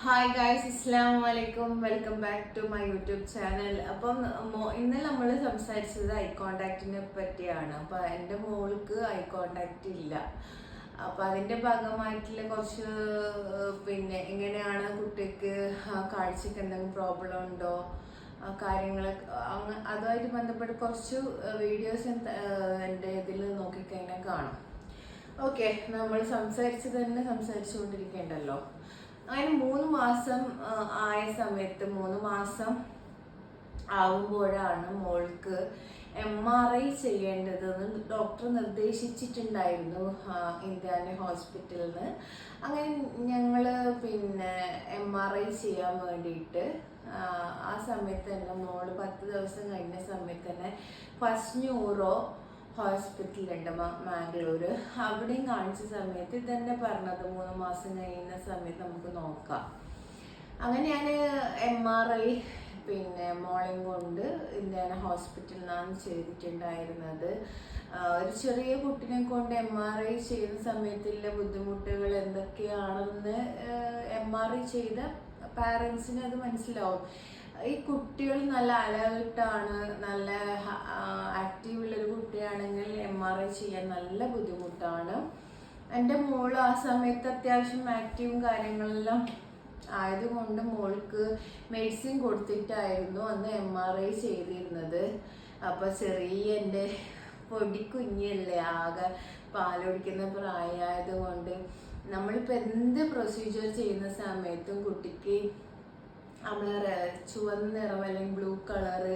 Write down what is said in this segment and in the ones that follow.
Hi guys, അസ്സലാമു അലൈക്കും. Welcome back to my YouTube channel. അപ്പം ഇന്നലെ നമ്മൾ സംസാരിച്ചത് ഐ കോണ്ടാക്റ്റിനെ പറ്റിയാണ്. അപ്പം എൻ്റെ മോൾക്ക് ഐ കോണ്ടാക്റ്റ് ഇല്ല. അപ്പം അതിൻ്റെ ഭാഗമായിട്ടുള്ള കുറച്ച് എങ്ങനെയാണ് കുട്ടിക്ക് കാഴ്ചക്ക് എന്തെങ്കിലും പ്രോബ്ലം ഉണ്ടോ, കാര്യങ്ങൾ അതുമായിട്ട് ബന്ധപ്പെട്ട് കുറച്ച് വീഡിയോസ് എൻ്റെ ഇതിൽ നോക്കിക്കഴിഞ്ഞാൽ കാണും. ഓക്കെ, നമ്മൾ സംസാരിച്ചുകൊണ്ടിരിക്കേണ്ടല്ലോ. അങ്ങനെ 3 മാസം ആയ സമയത്ത് 3 മാസം ആവുമ്പോഴാണ് മോൾക്ക് MRI ചെയ്യേണ്ടതെന്ന് ഡോക്ടർ നിർദ്ദേശിച്ചിട്ടുണ്ടായിരുന്നു ഇന്ത്യാന ഹോസ്പിറ്റലിൽ നിന്ന്. അങ്ങനെ ഞങ്ങൾ MRI ചെയ്യാൻ വേണ്ടിയിട്ട് ആ സമയത്ത് തന്നെ മോള് 10 ദിവസം കഴിഞ്ഞ സമയത്ത് തന്നെ ഫസ്റ്റ് ന്യൂറോ ഹോസ്പിറ്റലുണ്ട് മാംഗ്ലൂര്. അവിടെയും കാണിച്ച സമയത്ത് ഇതന്നെ പറഞ്ഞത് 3 മാസം കഴിയുന്ന സമയത്ത് നമുക്ക് നോക്കാം. അങ്ങനെ ഞാൻ MRI മോളെയും കൊണ്ട് ഇന്ത്യാന ഹോസ്പിറ്റലിൽ നിന്നാണ് ചെയ്തിട്ടുണ്ടായിരുന്നത്. ഒരു ചെറിയ കുട്ടിനെ കൊണ്ട് MRI ചെയ്യുന്ന സമയത്തുള്ള ബുദ്ധിമുട്ടുകൾ എന്തൊക്കെയാണെന്ന് MRI ചെയ്ത പാരൻസിന് അത് മനസ്സിലാവും. ഈ കുട്ടികൾ നല്ല അലർട്ടാണ്, നല്ല ആക്റ്റീവുള്ളൊരു കുട്ടിയാണെങ്കിൽ MRI ചെയ്യാൻ നല്ല ബുദ്ധിമുട്ടാണ്. എൻ്റെ മോള് ആ സമയത്ത് അത്യാവശ്യം ആക്റ്റീവും കാര്യങ്ങളെല്ലാം ആയതുകൊണ്ട് മോൾക്ക് മെഡിസിൻ കൊടുത്തിട്ടായിരുന്നു അന്ന് MRI ചെയ്തിരുന്നത്. അപ്പോൾ ചെറിയ എൻ്റെ പൊടി കുഞ്ഞല്ലേ, ആകെ പാലൊടിക്കുന്ന പ്രായമായതുകൊണ്ട് നമ്മളിപ്പോൾ എന്ത് പ്രൊസീജിയർ ചെയ്യുന്ന സമയത്തും കുട്ടിക്ക് നമ്മളെ ചുവന്ന നിറം അല്ലെങ്കിൽ ബ്ലൂ കളറ്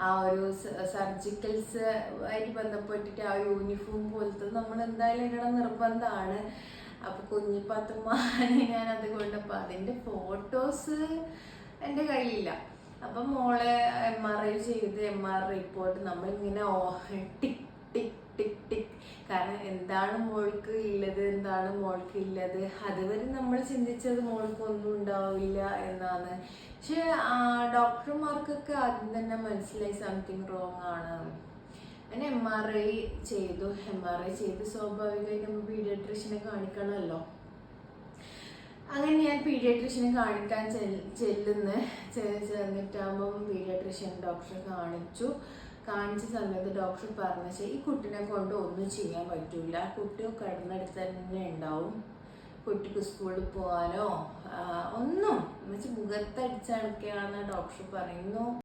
ആ ഒരു സർജിക്കൽസ് ആയിട്ട് ബന്ധപ്പെട്ടിട്ട് ആ യൂണിഫോം പോലത്തെ നമ്മൾ എന്തായാലും ഇടണം നിർബന്ധമാണ്. അപ്പൊ കുഞ്ഞിപ്പാത്തുമ്മാനെ ഞാൻ അതുകൊണ്ട് അപ്പം അതിൻ്റെ ഫോട്ടോസ് എൻ്റെ കയ്യിലില്ല. അപ്പം മോളെ MRI ചെയ്ത് MRI റിപ്പോർട്ട് നമ്മളിങ്ങനെ ടിക് ടിക് ടിക് ടിക്, കാരണം എന്താണ് മോൾക്ക് ഉള്ളത്, എന്താണ് മോൾക്ക് ഇല്ലത്, അതുവരെ നമ്മൾ ചിന്തിച്ചത് മോൾക്ക് ഒന്നും ഉണ്ടാവില്ല എന്നാണ്. പക്ഷെ ഡോക്ടർമാർക്കൊക്കെ ആദ്യം തന്നെ മനസ്സിലായി സംതിങ് റോങ് ആണ്. അങ്ങനെ MRI ചെയ്തു. MRI ചെയ്ത് സ്വാഭാവികമായിട്ട് നമ്മൾ പീഡിയാട്രീഷ്യനെ കാണിക്കണമല്ലോ. അങ്ങനെ ഞാൻ പീഡിയാട്രീഷ്യനെ കാണിക്കാൻ ചെന്നിട്ടാകുമ്പം പീഡിയാട്രീഷ്യൻ ഡോക്ടറെ കാണിച്ച സമയത്ത് ഡോക്ടർ പറഞ്ഞ ഈ കുട്ടിനെ കൊണ്ട് ഒന്നും ചെയ്യാൻ പറ്റൂല, കുട്ടി കിടന്നെടുത്ത് തന്നെ ഉണ്ടാവും, കുട്ടിക്ക് സ്കൂളിൽ പോകാനോ ഒന്നും മുഖത്തടിച്ചണക്കെയാണെന്ന് ഡോക്ടർ പറയുന്നു.